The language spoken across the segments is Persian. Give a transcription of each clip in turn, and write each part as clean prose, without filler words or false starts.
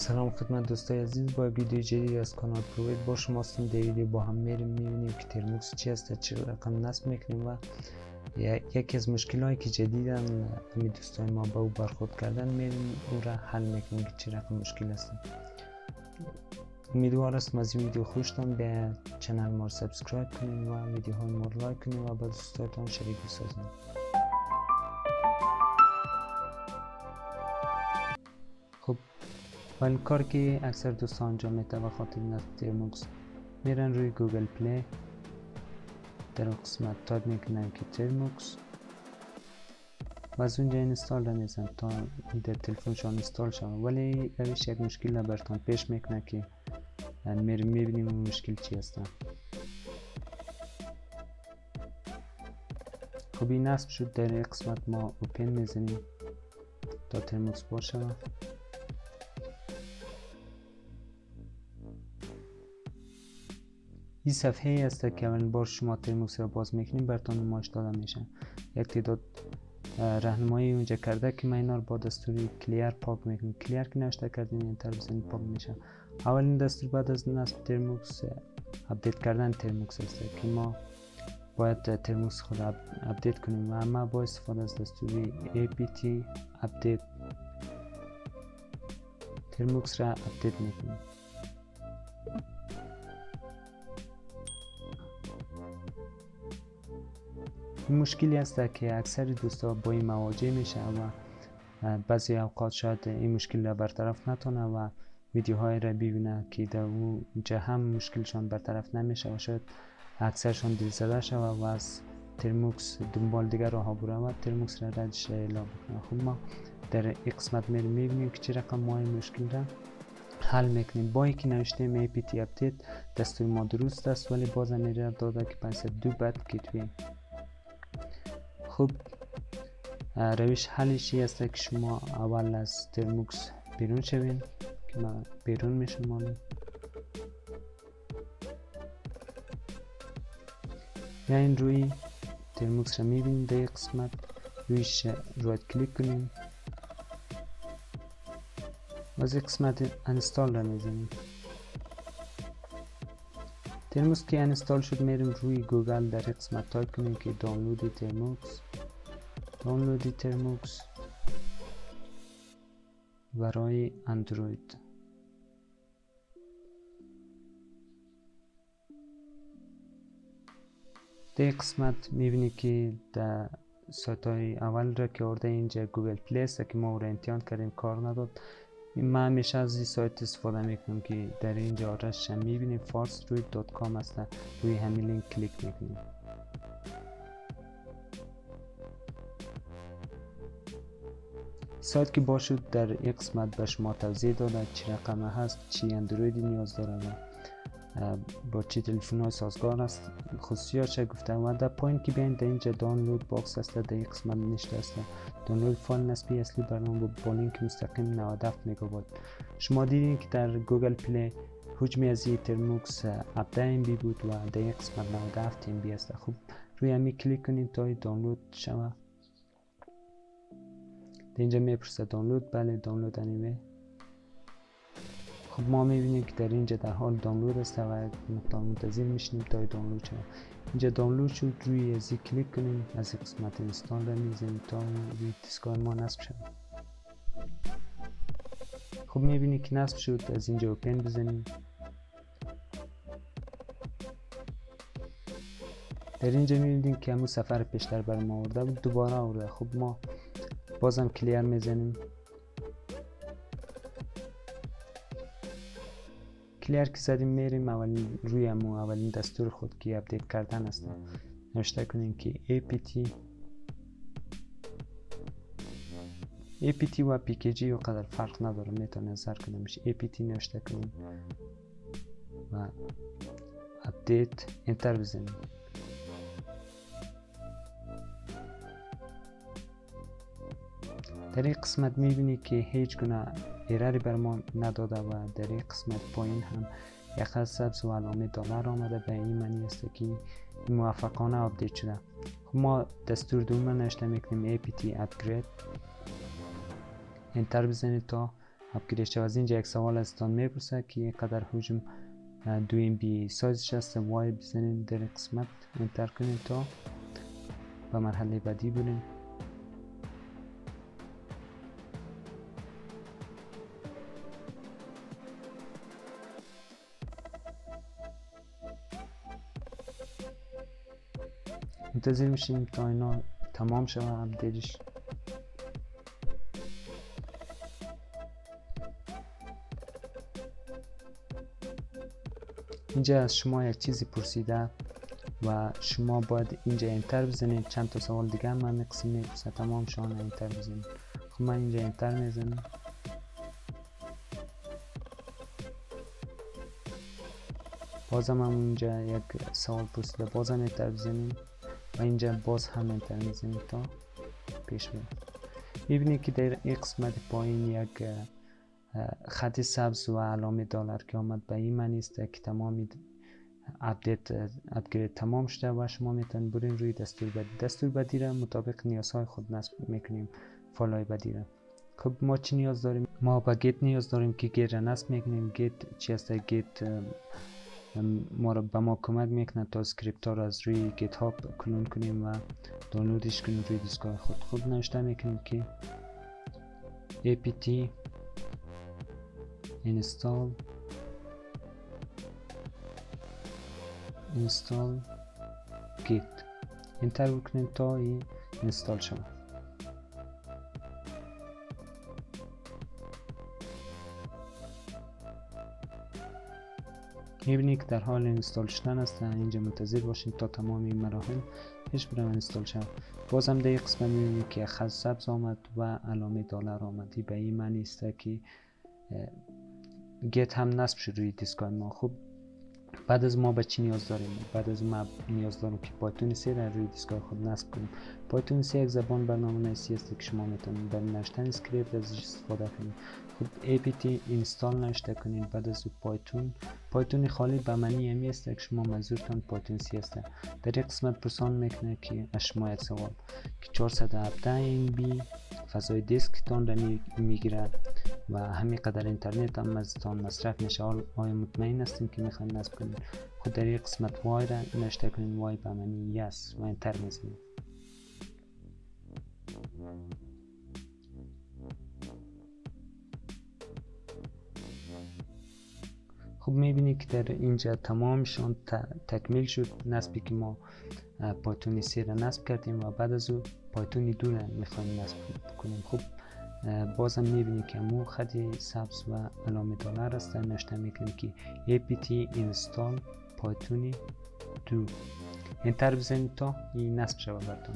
سلام خدمت دوستای عزیز، با ویدیو جدید از کانال پروید با شما هستیم. در ویدیو با هم میبینیم که ترموکس چی است، چه رقم نصب میکنیم و یکی از مشکلایی که جدیدن همین دوستای ما با او برخورد کردن میریم او را حل میکنیم که چه رقم مشکل است. امیدوار هستم از این ویدیو خوشتون به چینل ما سابسکرایب کنید و ویدیوهای ما لایک کنید و با دوستاتون شریک بسازید. خب اولین کار که اکثر دوستان انجام میده به خاطر نصب ترموکس میرن روی گوگل پلی، در قسمت تایپ میکنن که ترموکس و از اونجا اینستال را میزن تا در تلفنشان اینستال شود. ولی روش یک مشکل براتون پیش میکنه که میبینیم اون مشکل چی هستن. خب این نصب شد. در این قسمت ما اوپن میزنیم تا ترموکس باشه. این صفحه است که اولین بار شما ترموکس را باز میکنیم براتون نمایش داده میشه. یک تعداد راهنمایی اونجا کرده که ما اینا رو با دستور کلیر پاک میکنیم. کلیر که نوشته کردیم انتر بزنید پاک میشه. اولین دستور بعد از نصب ترموکس آپدیت کردن ترموکس است که ما باید ترموکس خود آپدیت کنیم و ما با استفاده از دستور apt آپدیت ترموکس را آپدیت میکنیم. این مشکلی است که اکثر دوستا با این مواجه میشه و بعضی اوقات شاید این مشکل را برطرف نتونه و ویدیوهای را ببینه که در اونجا هم مشکلشان برطرف نمیشه و شاید اکثرشان دلزده شوه و از ترموکس دنبال دیگر راه بره و ترموکس را ردش اعلام بکنه. خب ما در این قسمت میبینیم که چه رقم ما این مشکل را حل میکنیم. با اینکه نوشتیم apt آپدیت دستور ما درست است ولی بازم میره داده که پس دو بد کتوی. خب روش حلش است که شما اول از ترموکس بیرون شوین که من بیرون میشم. مالی یعنی روی ترموکس را میبینیم در قسمت رویش رایت کلیک کنیم و از قسمت انستال را میزنیم. ترموکس که انستال شد میریم روی گوگل در قسمت تایپ کنیم که دانلود ترموکس برای اندروید. در قسمت میبینی که در سایت های اول را که آورده اینجا گوگل پلی است که ما را امتحان کردیم کار نداد. من همیشه از این سایت استفاده میکنم که در اینجا آدرسش هم میبینیم farstroid.com است. روی همین لینک کلیک میکنیم. سایت که باشد در یک قسمت به شما توضیح داده چه رقمه هست، چی اندرویدی نیاز داره و با چه تلفن های سازگار است، خصوصیاتش گفته. و در پایین که بیاین در اینجا دانلود باکس است در یک قسمت نشته است دانلود فایل نصبی اصلی برنامه با لینک مستقیم 97 مگابایت. شما دیدین که در گوگل پلی حجمی از این ترموکس 17 MB بود و در یک قسمت 97 MB است. خب روی همی کلیک کنیم تا دانلود شود. در اینجا میپرسه دانلود، بله دانلود انیمه. خب ما میبینیم که در اینجا در حال دانلود است و مقدار منتظر میشیم تا دانلود شود. اینجا دانلود شد، روی ازی کلیک کنیم، از قسمت اینستال را میزنیم تا روی دستگاه ما نصب شود. خب میبینیم که نصب شد. از اینجا اوپن بزنیم. در اینجا میبینیم که همون سفر پیشتر بر ما آورده بود دوباره آورده. خب ما بازم کلیر میزنیم. کلیر که زدیم میریم روی اولین دستور خود که آپدیت کردن است نوشته کنیم که apt و pkg و قدر فرق نداره، میتونه نظر کنه میشه apt نوشته کنیم و آپدیت انتر بزنیم. در این قسمت میبینی که هیچ گونه ایراری بر ما نداده و در این قسمت پایین هم یک خط سبز و علامه دلار آمده. به این معنی است که موفقانه آپدیت شده. ما دستور دوم نوشته میکنیم apt upgrade انتر بزنید تا اپگرید شود. از اینجا یک سوال ازتان میپرسه که اینقدر حجم 2 MB سایزش هست. وای بزنین در قسمت انتر کنین تا به مرحله بعدی بریم. منتظر میشیم تا اینا تمام شود اپدیتش. اینجا از شما یک چیزی پرسیده و شما باید اینجا انتر بزنید. چند تا سوال دیگه هم من قسم میپرسه، تمام شما انتر بزنید. خب من اینجا انتر میزنم. بازم هم اینجا یک سوال پرسیده، بازم انتر بزنید و اینجا باز هم انتر میزنید تا پیش برید. میبینید که در این قسمت پایین یک خط سبز و علامه دلار که آمد به این معنی است که تمام اپگرید تمام شده و شما میتونید برین روی دستور بعدی را مطابق نیازهای خود نصب میکنیم. فایل بعدی را خب ما چی نیاز داریم؟ ما با گیت نیاز داریم که گیت را نصب میکنیم. گیت چی است؟ گیت ما را به ما کمک میکنه تا اسکریپت ها را از روی گیت هاب کلون کنیم و دانلودش کنیم روی دیسکای خود. خود نوشته میکنیم که apt install git انتر بکنیم تا این اینستال شود. میبینید که در حال اینستال شدن است. اینجا منتظر باشید تا تمام این مراحل پیش برم اینستال شود. بازم در این قسمت میبینید که خط سبز آمد و علامه دلار آمد. به این معنی است که گیت هم نصب شد روی دیسکای ما. خب بعد از ما به چی نیاز داریم؟ بعد از ما نیاز داریم که پایتون 3 را روی دیسکای خود نصب کنیم. پایتون 3 یک زبان برنامه نویسی است که شما میتونید برای نوشتن اسکریپت ازش استفاده کنید. خب apt install نوشته کنید. بعد از پایتون خالی به معنی همی است که شما منظورتان پایتون 3 است. در این قسمت پرسان میکنه که از شما یک سوال که 417 MB فضای دیسک تان را میگیره و همین قدر اینترنت هم از تان مصرف میشه. آیا مطمئن هستیم که میخوایم نصب کنیم؟ خود در این قسمت وای را نوشته کنیم. وای به معنی یس و انتر میزنیم. خب میبینید که در اینجا تمامشون تکمیل شد. نصبی که ما پایتون 3 را نصب کردیم و بعد از او پایتون 2 را میخوایم نصب کنیم. خب بازم میبینید که مو خط سبز و علامه دلار است. نوشته میکنیم که apt install python 2 انتر بزنید تا این نصب شود براتون.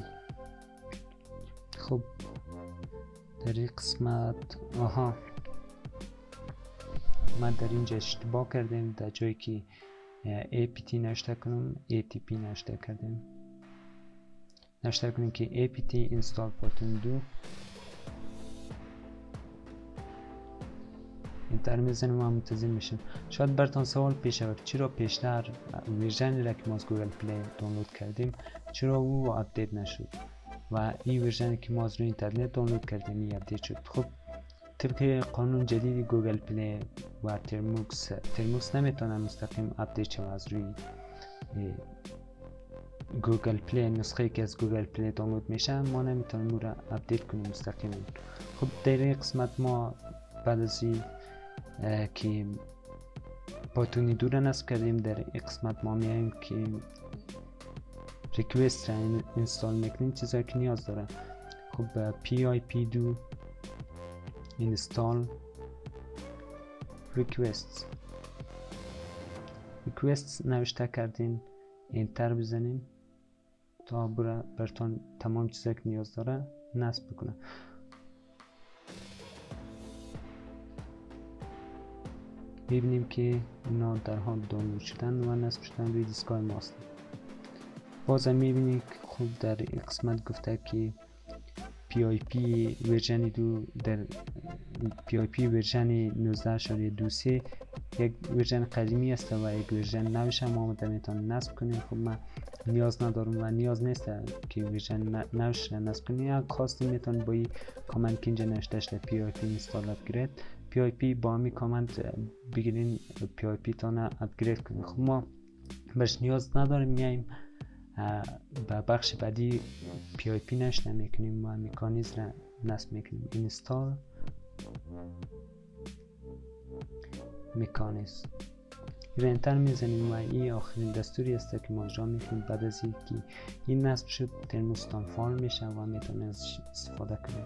خب در این قسمت من در اینجا اشتباه کردیم. در جایی که apt نوشته کنم atp نوشته کردیم. نوشته کنیم که apt install python 2 انتر میزنیم و منتظر میشیم. شاید براتون سوال پیش شود چرا پیشتر ورژنی را که ما از گوگل پلی دانلود کردیم چرا او اپدیت نشد و این ورژنی که ما از روی اینترنت دانلود کردیم این اپدیت شد. خب طبق قانون جدید گوگل پلی و ترموکس نمیتونن مستقیم اپدیت شود از روی گوگل پلی. نسخه که از گوگل پلی دانلود میشه ما نمیتونیم اون را اپدیت کنیم مستقیم. خب در این قسمت ما بعد از که پایتون 2 را نصب کردیم در این قسمت ما میایم که ریکوست را اینستال میکنیم چیزایی که نیاز داره. خب pip2 install requests نوشته کردین. انتر بزنین تا براتون تمام چیزایی که نیاز داره نصب بکنه. ببینیم که اینا در حال دانلود شدن و نصب شدن روی دیسکای ماست. بازم میبینید خود در این قسمت گفته که PIP ورژن 2 در PIP ورژن 19.23 یک ورژن قدیمی است و یک ورژن نوش هم آمده میتونید نصب کنید. خب من نیاز ندارم و نیاز نیست که ورژن نوش نصب کنید. یا خواستید میتونید با این کامند که اینجا نوشته شده PIP install upgrade پی آی پی با همین کامنت بگیرین پی آی پی تان اپگرید کنین. خب ما بهش نیاز نداریم، میایم به بخش بعدی پی آی پی نشدن میکنیم و مکانیزم را نصب میکنیم. اینستال مکانیز رو انتر میزنیم و این آخرین دستوری است که ما اجرا میکنیم. بعد از اینکه این نصب شد ترموکس تان فعال میشه و میتونیم ازش استفاده کنیم.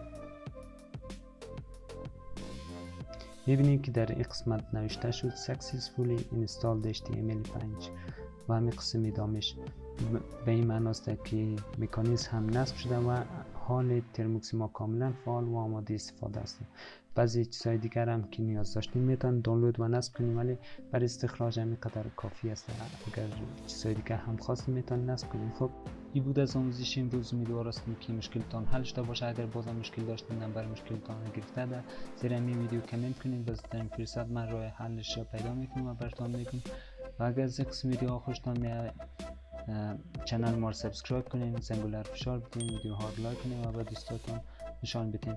میبینیم که در این قسمت نوشته شد successfully installed HTML5 و همین قسم ادامهش به این معنی است که مکانیزم هم نصب شده و حال ترموکس ما کاملا فعال و آماده استفاده است. بعضی چیزهای دیگر هم که نیاز داشتیم میتونن دانلود و نصب کنیم، ولی برای استخراج همین قدر کافی است. اگر چیزهای دیگر هم خواستیم میتونن نصب کنیم. خب این بود از آموزش امروز. امیدوارم که مشکلتان حل شده باشه. اگر بازم مشکل داشتین نمبر مشکلتان گرفته ده زیر این ویدیو کامنت کنید، باز در این فرصت من راه حلش را پیدا میکنم و براتون میگم. و اگر از قسم ویدیو خوشتان میاد چینل ما رو سابسکرایب کنین، زنگوله رو فشار بدین، ویدیو ها رو لایک کنین و به دوستاتون نشان بدین.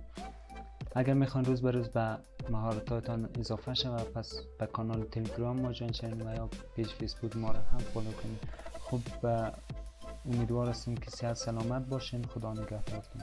اگر میخوان روز به روز به مهارتاتون اضافه شود پس به کانال تلگرام ما جوین شین و یا پیج فیسبوک ما رو هم فالو کنین. خب امیدوار هستیم که صحت سلامت باشین. خدا نگهدارتون.